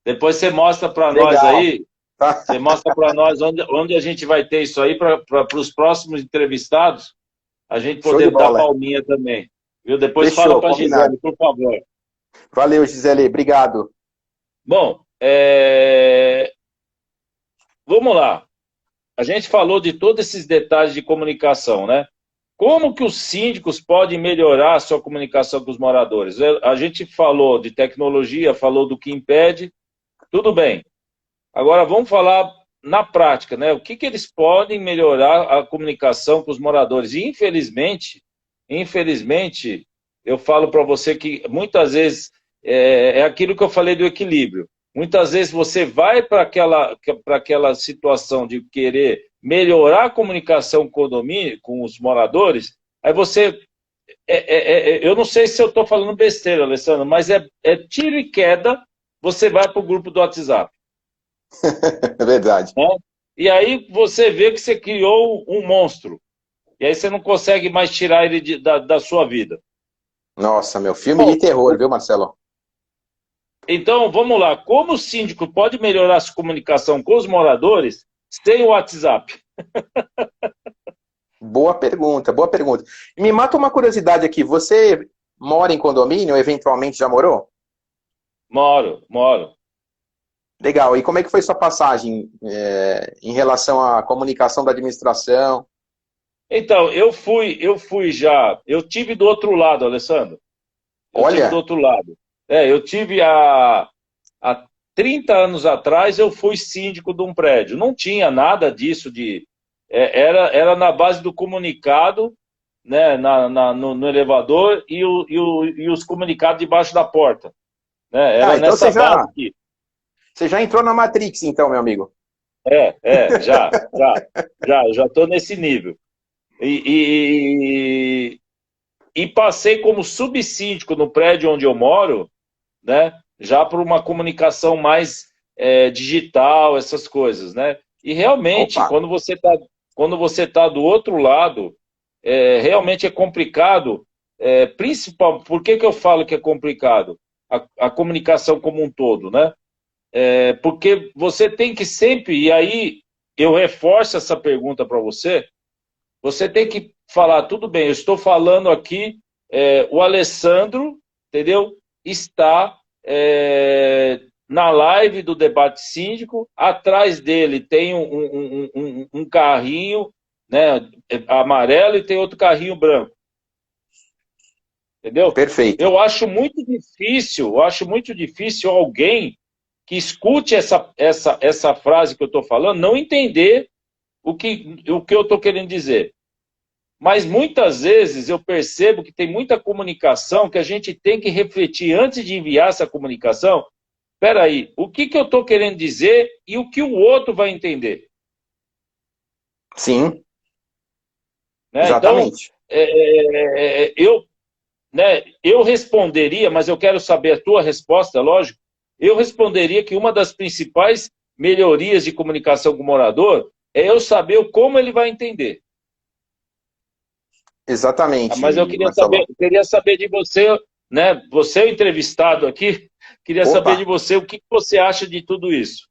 Depois você mostra para nós Legal. aí, você mostra para nós onde a gente vai ter isso aí para os próximos entrevistados, a gente Show de poder dar bola. palminha também. Viu? Depois fala Fechou, para a combinado. Gisele, por favor. Valeu, Gisele, obrigado. Bom, vamos lá. A gente falou de todos esses detalhes de comunicação, né? Como que os síndicos podem melhorar a sua comunicação com os moradores? A gente falou de tecnologia, falou do que impede, tudo bem. Agora vamos falar na prática, né? O que eles podem melhorar a comunicação com os moradores? E, infelizmente, eu falo para você que muitas vezes é aquilo que eu falei do equilíbrio. Muitas vezes você vai para aquela situação de querer melhorar a comunicação com o condomínio, com os moradores, aí você. Eu não sei se eu estou falando besteira, Alessandro, mas é tiro e queda, você vai para o grupo do WhatsApp. É verdade. Né? E aí você vê que você criou um monstro. E aí você não consegue mais tirar ele da sua vida. Nossa, meu filme Bom, de terror, viu, Marcelo? então, vamos lá. Como o síndico pode melhorar a sua comunicação com os moradores sem o WhatsApp? Boa pergunta, boa pergunta. E me mata uma curiosidade aqui. Você mora em condomínio, eventualmente já morou? Moro. Legal. E como é que foi sua passagem em relação à comunicação da administração? Então, eu tive do outro lado, Alessandro. Eu tive do Olha, outro lado. Eu tive há 30 anos atrás, eu fui síndico de um prédio. Não tinha nada disso era na base do comunicado, né, no elevador e os comunicados debaixo da porta. Né? Era então nessa base aqui. você já entrou na Matrix, então, meu amigo. Eu já estou nesse nível. E passei como subsíndico no prédio onde eu moro, né, já por uma comunicação mais digital, essas coisas, né? E realmente, Opa, quando você tá do outro lado, realmente é complicado. Por que eu falo que é complicado? A comunicação como um todo, né? Porque você tem que sempre, e aí eu reforço essa pergunta para você tem que falar, tudo bem, eu estou falando aqui, o Alessandro, entendeu? Está na live do debate síndico, atrás dele tem um carrinho, né, amarelo e tem outro carrinho branco. Entendeu? Perfeito. Eu acho muito difícil alguém que escute essa frase que eu estou falando não entender o que eu estou querendo dizer. Mas muitas vezes eu percebo que tem muita comunicação que a gente tem que refletir antes de enviar essa comunicação. Espera aí, o que eu estou querendo dizer e o que o outro vai entender? Sim, Né? exatamente. Então, eu responderia, mas eu quero saber a tua resposta, lógico. Eu responderia que uma das principais melhorias de comunicação com o morador é eu saber como ele vai entender. Mas eu Exatamente, Marcelo. queria saber de você, né? Você é o entrevistado aqui, queria saber de Opa, você o que você acha de tudo isso.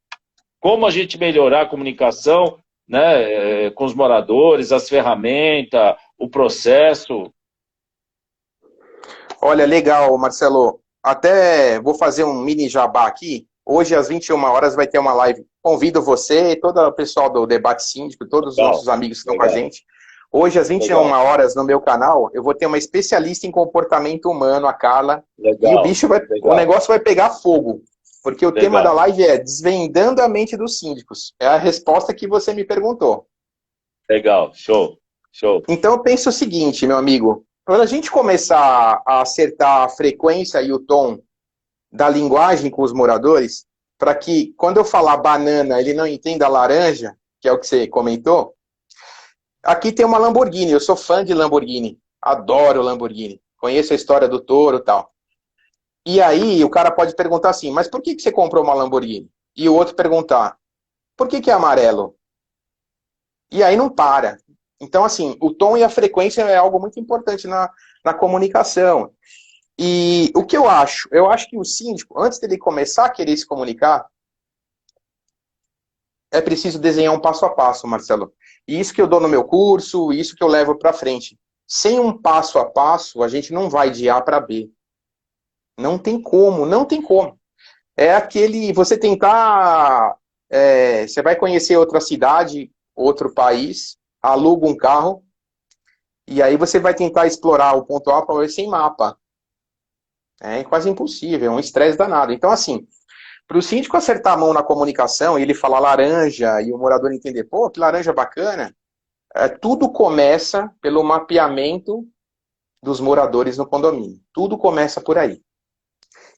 Como a gente melhorar a comunicação, né, com os moradores, as ferramentas, o processo. olha, legal, Marcelo. Até vou fazer um mini jabá aqui. Hoje, às 21 horas, vai ter uma live. Convido você, todo o pessoal do Debate Síndico, todos os Legal, nossos amigos que estão com a legal, gente. Hoje, às 21 legal, horas, no meu canal, eu vou ter uma especialista em comportamento humano, a Carla. E legal, o legal, negócio vai pegar fogo. Porque o tema da legal, live é Desvendando a Mente dos Síndicos. É a resposta que você me perguntou. legal, show, show. Então eu penso o seguinte, meu amigo, quando a gente começar a acertar a frequência e o tom da linguagem com os moradores, para que quando eu falar banana ele não entenda laranja, que é o que você comentou, aqui tem uma Lamborghini, eu sou fã de Lamborghini, adoro Lamborghini, conheço a história do Toro e tal. E aí o cara pode perguntar assim, mas por que você comprou uma Lamborghini? E o outro perguntar, por que é amarelo? E aí não para. Então, assim, o tom e a frequência é algo muito importante na comunicação. E o que eu acho? Eu acho que o síndico, antes dele começar a querer se comunicar, é preciso desenhar um passo a passo, Marcelo. E isso que eu dou no meu curso, isso que eu levo para frente. Sem um passo a passo, a gente não vai de A para B. Não tem como, não tem como. É aquele, você tentar, você vai conhecer outra cidade, outro país, aluga um carro, e aí você vai tentar explorar o ponto A para B sem mapa. É quase impossível, é um estresse danado. Então, assim, para o síndico acertar a mão na comunicação e ele falar laranja e o morador entender, pô, que laranja bacana, tudo começa pelo mapeamento dos moradores no condomínio. Tudo começa por aí.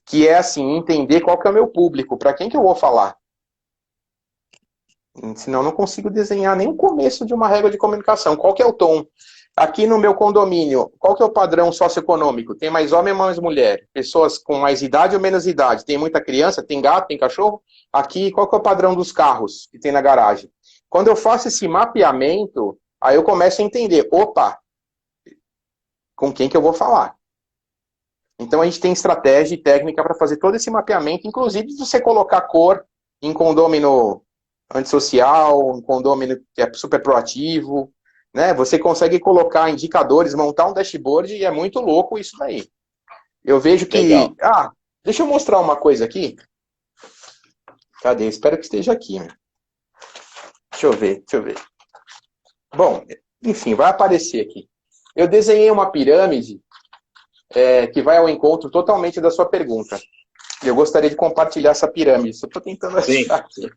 Que é, assim, entender qual que é o meu público, para quem que eu vou falar. Senão eu não consigo desenhar nem o começo de uma regra de comunicação. Qual que é o tom? Aqui no meu condomínio, qual que é o padrão socioeconômico? Tem mais homem ou mais mulher? Pessoas com mais idade ou menos idade? Tem muita criança? Tem gato? Tem cachorro? Aqui, qual que é o padrão dos carros que tem na garagem? Quando eu faço esse mapeamento, aí eu começo a entender, opa, com quem que eu vou falar? Então a gente tem estratégia e técnica para fazer todo esse mapeamento, inclusive de você colocar cor em condômino antissocial, um condômino que é super proativo, né? Você consegue colocar indicadores, montar um dashboard e é muito louco isso daí. Eu vejo que... Legal. Deixa eu mostrar uma coisa aqui. Cadê? Espero que esteja aqui. Né? Deixa eu ver. Bom, enfim, vai aparecer aqui. Eu desenhei uma pirâmide que vai ao encontro totalmente da sua pergunta. Eu gostaria de compartilhar essa pirâmide. Só estou tentando achar aqui.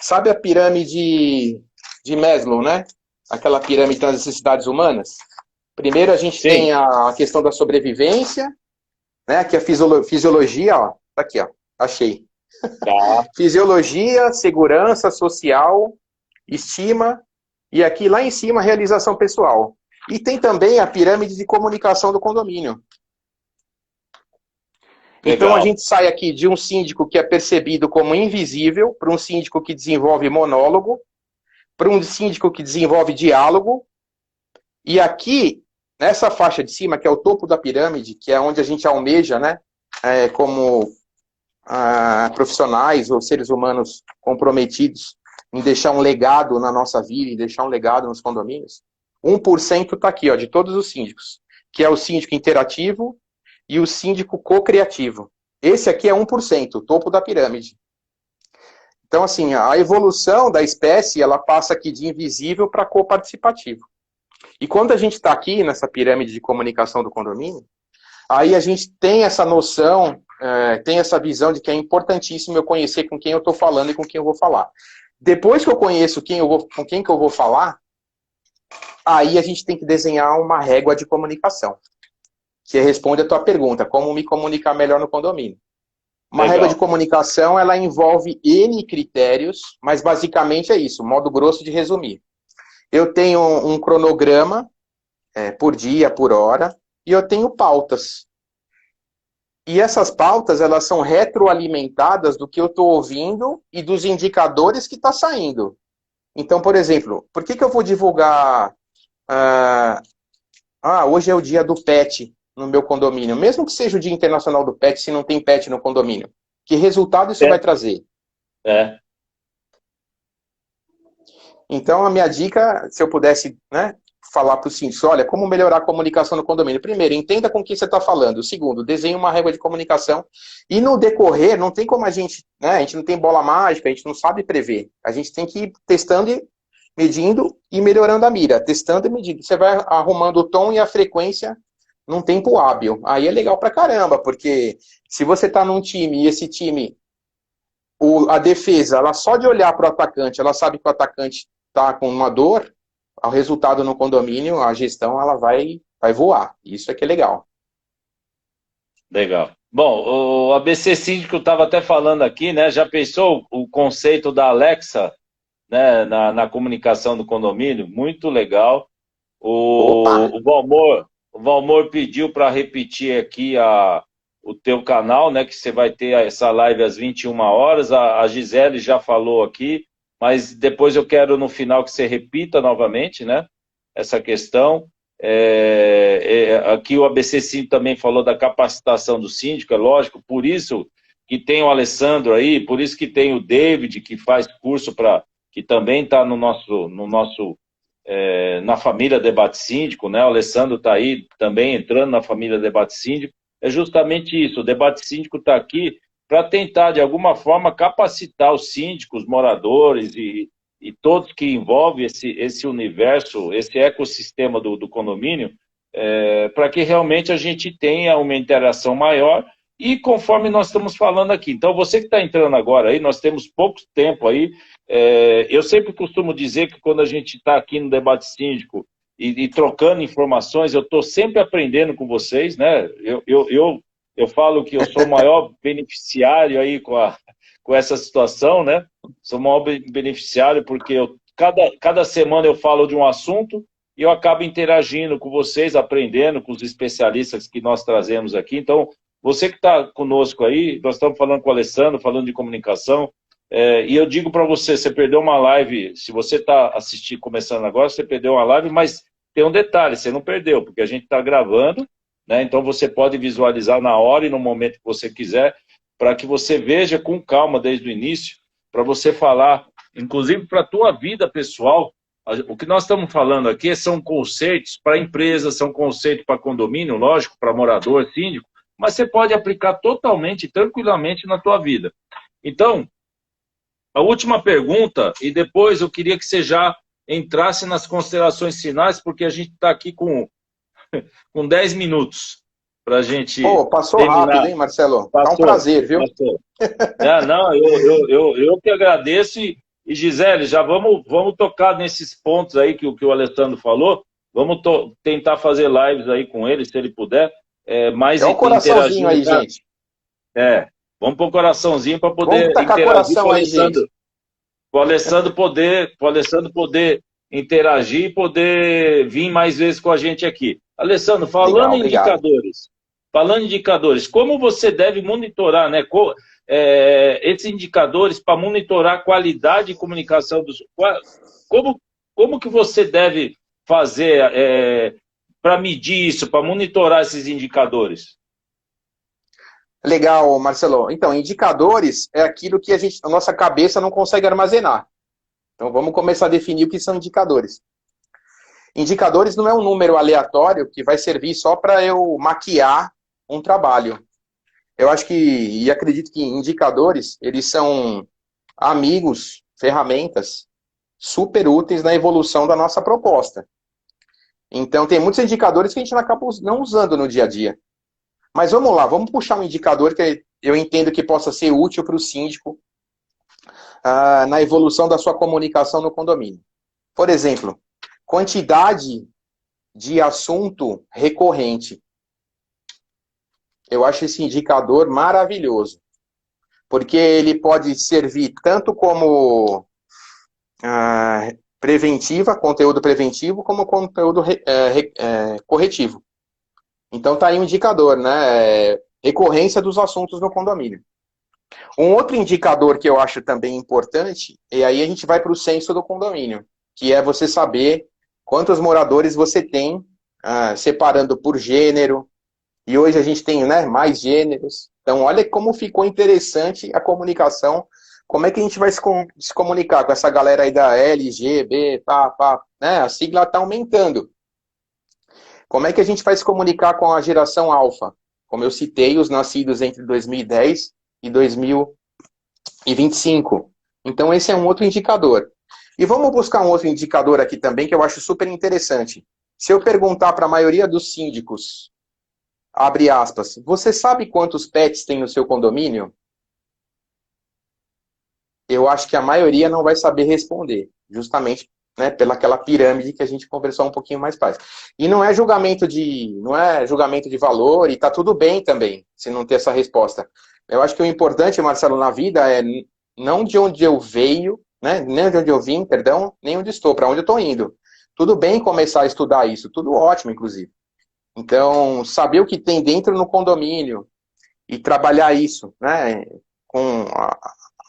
Sabe a pirâmide de Maslow, né? Aquela pirâmide das necessidades humanas? Primeiro a gente tem a questão da sobrevivência, né? Que é a fisiologia, ó. Tá aqui, ó. Achei. Tá. Fisiologia, segurança social, estima, e aqui lá em cima, realização pessoal. E tem também a pirâmide de comunicação do condomínio. Então a gente sai aqui de um síndico que é percebido como invisível, para um síndico que desenvolve monólogo, para um síndico que desenvolve diálogo, e aqui, nessa faixa de cima, que é o topo da pirâmide, que é onde a gente almeja, né, como profissionais ou seres humanos comprometidos em deixar um legado na nossa vida, em deixar um legado nos condomínios, 1% está aqui, ó, de todos os síndicos, que é o síndico interativo e o síndico co-criativo. Esse aqui é 1%, o topo da pirâmide. Então, assim, a evolução da espécie, ela passa aqui de invisível para coparticipativo. E quando a gente está aqui nessa pirâmide de comunicação do condomínio, aí a gente tem essa noção, tem essa visão de que é importantíssimo eu conhecer com quem eu estou falando e com quem eu vou falar. Depois que eu conheço com quem que eu vou falar, aí a gente tem que desenhar uma régua de comunicação, que responde a tua pergunta, como me comunicar melhor no condomínio. Uma Legal. régua de comunicação, ela envolve N critérios, mas basicamente é isso, modo grosso de resumir. Eu tenho um cronograma, por dia, por hora, e eu tenho pautas. E essas pautas, elas são retroalimentadas do que eu estou ouvindo e dos indicadores que está saindo. Então, por exemplo, por que eu vou divulgar... hoje é o dia do pet no meu condomínio. Mesmo que seja o Dia Internacional do Pet, se não tem pet no condomínio. Que resultado isso vai trazer? Então, a minha dica, se eu pudesse, né, falar para o síndicos, olha, como melhorar a comunicação no condomínio? Primeiro, entenda com quem você está falando. Segundo, desenhe uma régua de comunicação. E no decorrer, não tem como a gente não tem bola mágica, a gente não sabe prever. A gente tem que ir testando e medindo e melhorando a mira. Testando e medindo. Você vai arrumando o tom e a frequência num tempo hábil. Aí é legal pra caramba, porque se você está num time e esse time, a defesa, ela só de olhar para o atacante, ela sabe que o atacante está com uma dor, o resultado no condomínio, a gestão, ela vai voar. Isso é que é legal. Legal. Bom, o ABC Síndico estava até falando aqui, né? Já pensou o conceito da Alexa, né, na comunicação do condomínio? Muito legal. O Valmor pediu para repetir aqui o teu canal, né? Que você vai ter essa live às 21 horas. A Gisele já falou aqui, mas depois eu quero no final que você repita novamente, né? Essa questão. Aqui o ABC Síndico também falou da capacitação do síndico, é lógico, por isso que tem o Alessandro aí, por isso que tem o David, que faz curso que também está na família Debate Síndico, né? O Alessandro está aí também entrando na família Debate Síndico. É justamente isso, o Debate Síndico está aqui para tentar, de alguma forma, capacitar os síndicos, moradores e todos que envolvem esse universo, esse ecossistema do condomínio, para que realmente a gente tenha uma interação maior e conforme nós estamos falando aqui. Então, você que está entrando agora aí, nós temos pouco tempo aí. Eu sempre costumo dizer que quando a gente está aqui no Debate Síndico e trocando informações, eu estou sempre aprendendo com vocês, né? Eu falo que eu sou o maior beneficiário aí com essa situação, né? Sou o maior beneficiário porque cada semana eu falo de um assunto e eu acabo interagindo com vocês, aprendendo com os especialistas que nós trazemos aqui. Então, você que está conosco aí, nós estamos falando com o Alessandro, falando de comunicação, e eu digo para você, você perdeu uma live, se você está começando agora, você perdeu uma live, mas tem um detalhe, você não perdeu, porque a gente está gravando, né? Então você pode visualizar na hora e no momento que você quiser, para que você veja com calma desde o início, para você falar, inclusive para a tua vida pessoal. O que nós estamos falando aqui são conceitos para empresa, são conceitos para condomínio, lógico, para morador, síndico, mas você pode aplicar totalmente, tranquilamente na tua vida. Então, a última pergunta, e depois eu queria que você já entrasse nas considerações finais, porque a gente está aqui com 10 minutos para a gente passou terminar. rápido, hein, Marcelo? Tá um prazer, viu? Não, eu que agradeço. E Gisele, já vamos tocar nesses pontos aí que o Alessandro falou. Vamos tentar fazer lives aí com ele, se ele puder. Mais um coraçãozinho aí, gente. Vamos pôr um coraçãozinho para poder vamos tacar interagir coração com o aí, Alessandro. gente. Para o Alessandro poder interagir e poder vir mais vezes com a gente aqui. Alessandro, falando em indicadores, como você deve monitorar, né? Esses indicadores para monitorar a qualidade de comunicação dos... Como que você deve fazer para medir isso, para monitorar esses indicadores? Legal, Marcelo. Então, indicadores é aquilo que a nossa cabeça não consegue armazenar. Então, vamos começar a definir o que são indicadores. Indicadores não é um número aleatório que vai servir só para eu maquiar um trabalho. Eu acho que, e acredito que indicadores, eles são amigos, ferramentas super úteis na evolução da nossa proposta. Então, tem muitos indicadores que a gente acaba não usando no dia a dia. Mas vamos lá, vamos puxar um indicador que eu entendo que possa ser útil para o síndico na evolução da sua comunicação no condomínio. Por exemplo, quantidade de assunto recorrente. Eu acho esse indicador maravilhoso, porque ele pode servir tanto como preventiva, conteúdo preventivo, como conteúdo corretivo. Então tá aí um indicador, né? Recorrência dos assuntos no condomínio. Um outro indicador que eu acho também importante, e aí a gente vai para o censo do condomínio, que é você saber quantos moradores você tem, separando por gênero, e hoje a gente tem, né, mais gêneros. Então olha como ficou interessante a comunicação, como é que a gente vai se comunicar com essa galera aí da LGB, né? A sigla está aumentando. Como é que a gente vai se comunicar com a geração alfa? Como eu citei, os nascidos entre 2010 e 2025. Então esse é um outro indicador. E vamos buscar um outro indicador aqui também que eu acho super interessante. Se eu perguntar para a maioria dos síndicos, abre aspas, você sabe quantos pets tem no seu condomínio? Eu acho que a maioria não vai saber responder, justamente, né, pelaquela pirâmide que a gente conversou um pouquinho mais atrás. E não é julgamento de valor, e tá tudo bem também, se não ter essa resposta. Eu acho que o importante, Marcelo, na vida é não de onde eu veio, né, nem de onde eu vim, perdão, nem onde estou, para onde eu estou indo. Tudo bem começar a estudar isso, tudo ótimo, inclusive. Então, saber o que tem dentro no condomínio e trabalhar isso, né, com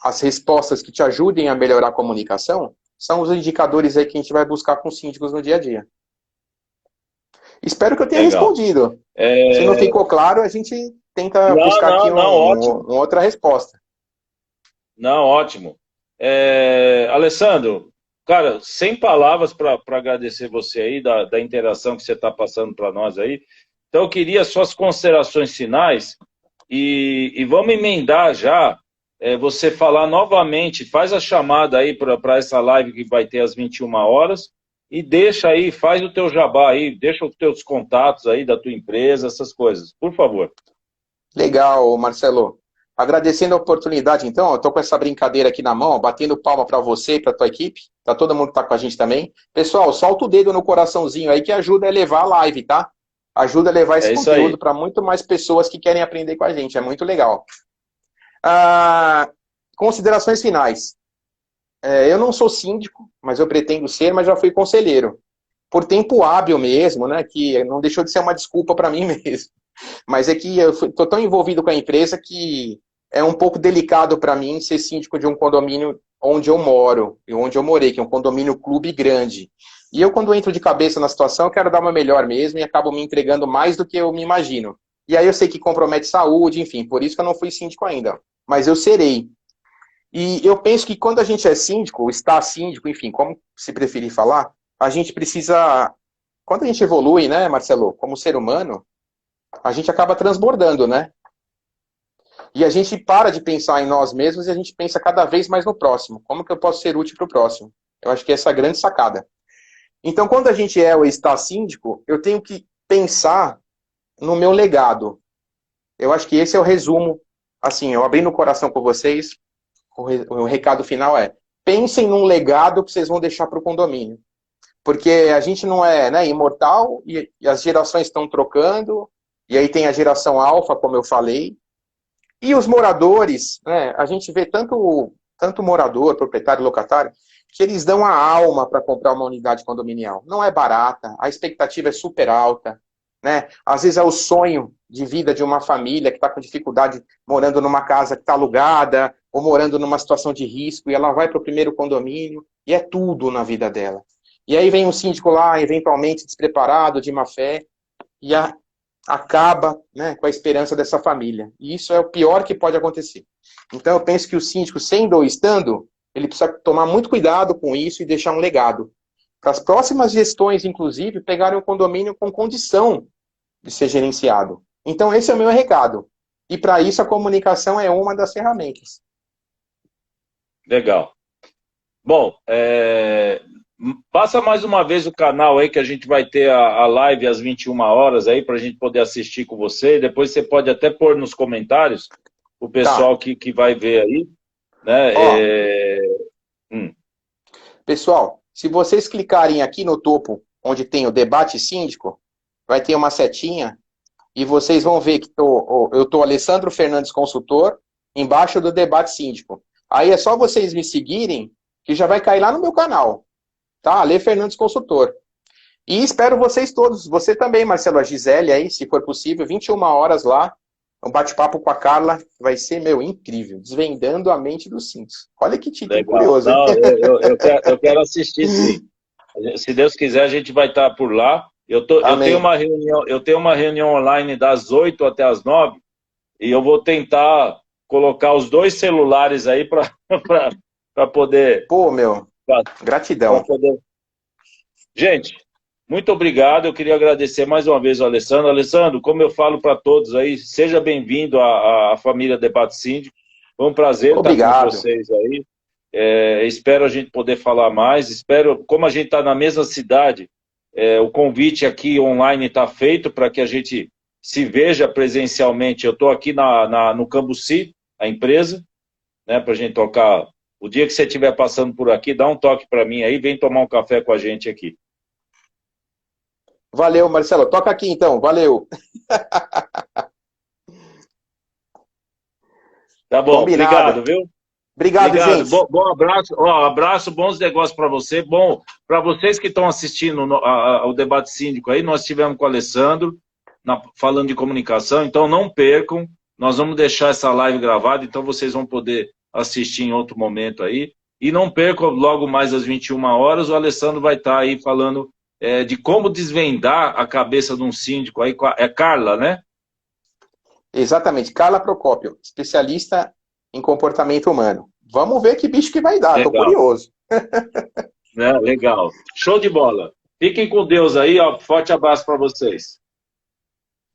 as respostas que te ajudem a melhorar a comunicação, são os indicadores aí que a gente vai buscar com os síndicos no dia a dia. Espero que eu tenha respondido. Se não ficou claro, a gente tenta buscar aqui uma outra resposta. Não, ótimo. Alessandro, cara, sem palavras para agradecer você aí, da interação que você está passando para nós aí. Então, eu queria suas considerações finais e vamos emendar já, você falar novamente, faz a chamada aí para essa live que vai ter às 21 horas e deixa aí, faz o teu jabá aí, deixa os teus contatos aí da tua empresa, essas coisas, por favor. Legal, Marcelo. Agradecendo a oportunidade, então, eu estou com essa brincadeira aqui na mão, batendo palma para você e para a tua equipe, para todo mundo que está com a gente também. Pessoal, solta o dedo no coraçãozinho aí que ajuda a elevar a live, tá? Ajuda a levar esse conteúdo para muito mais pessoas que querem aprender com a gente, é muito legal. Considerações finais. Eu não sou síndico, mas eu pretendo ser, mas já fui conselheiro. Por tempo hábil mesmo, né, que não deixou de ser uma desculpa para mim mesmo. Mas é que eu estou tão envolvido com a empresa que é um pouco delicado para mim ser síndico de um condomínio onde eu moro, e onde eu morei, que é um condomínio clube grande. E eu, quando entro de cabeça na situação, eu quero dar uma melhor mesmo e acabo me entregando mais do que eu me imagino. E aí eu sei que compromete saúde, enfim, por isso que eu não fui síndico ainda. Mas eu serei. E eu penso que quando a gente é síndico, ou está síndico, enfim, como se preferir falar, a gente precisa... Quando a gente evolui, né, Marcelo, como ser humano, a gente acaba transbordando, né? E a gente para de pensar em nós mesmos e a gente pensa cada vez mais no próximo. Como que eu posso ser útil para o próximo? Eu acho que essa é a grande sacada. Então, quando a gente é ou está síndico, eu tenho que pensar no meu legado. Eu acho que esse é o resumo. Assim, eu abri no coração com vocês, o recado final é: pensem num legado que vocês vão deixar para o condomínio. Porque a gente não é, né, imortal e as gerações estão trocando, e aí tem a geração alfa, como eu falei, e os moradores, né, a gente vê tanto morador, proprietário, locatário, que eles dão a alma para comprar uma unidade condominial. Não é barata, a expectativa é super alta, né? Às vezes é o sonho de vida de uma família que está com dificuldade morando numa casa que está alugada, ou morando numa situação de risco, e ela vai para o primeiro condomínio, e é tudo na vida dela. E aí vem um síndico lá, eventualmente despreparado, de má fé, e acaba, né, com a esperança dessa família. E isso é o pior que pode acontecer. Então eu penso que o síndico, sendo ou estando, ele precisa tomar muito cuidado com isso e deixar um legado. Para as próximas gestões, inclusive, pegarem o condomínio com condição de ser gerenciado. Então esse é o meu recado. e para isso a comunicação é uma das ferramentas. Legal. Bom, passa mais uma vez o canal aí que a gente vai ter a live às 21 horas aí para a gente poder assistir com você. Depois você pode até pôr nos comentários o pessoal que vai ver aí, né? Pessoal, se vocês clicarem aqui no topo, onde tem o debate síndico, vai ter uma setinha e vocês vão ver que eu tô Alessandro Fernandes Consultor, embaixo do debate síndico. Aí é só vocês me seguirem, que já vai cair lá no meu canal, tá? Ale Fernandes Consultor. E espero vocês todos, você também, Marcelo, a Gisele aí, se for possível, 21 horas lá, um bate-papo com a Carla, vai ser, incrível, desvendando a mente dos síndicos. Olha que título curioso. Não, eu quero assistir, sim. Se Deus quiser, a gente vai estar por lá. Eu tenho uma reunião online das 8 até as 9 e eu vou tentar colocar os 2 celulares aí para poder... Pô, gratidão. Poder... Gente, muito obrigado. Eu queria agradecer mais uma vez ao Alessandro. Alessandro, como eu falo para todos aí, seja bem-vindo à família Debate Síndico. Foi um prazer estar com vocês aí. Espero a gente poder falar mais. Espero, como a gente está na mesma cidade, o convite aqui online está feito para que a gente se veja presencialmente. Eu estou aqui no Cambuci, a empresa, né, para a gente tocar. O dia que você estiver passando por aqui, dá um toque para mim aí, vem tomar um café com a gente aqui. Valeu, Marcelo. Toca aqui então. Valeu. Tá bom, combinado. Obrigado, viu? Obrigado, gente. Bom abraço, abraço, bons negócios para você. Bom, para vocês que estão assistindo ao debate síndico aí, nós estivemos com o Alessandro falando de comunicação, então não percam, nós vamos deixar essa live gravada, então vocês vão poder assistir em outro momento aí. E não percam, logo mais às 21 horas, o Alessandro vai estar aí falando de como desvendar a cabeça de um síndico aí. É Carla, né? Exatamente, Carla Procópio, especialista em comportamento humano. Vamos ver que bicho que vai dar, legal. Tô curioso. Legal. Show de bola. Fiquem com Deus aí, ó. Forte abraço para vocês.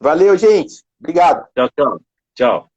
Valeu, gente. Obrigado. Tchau, tchau. Tchau.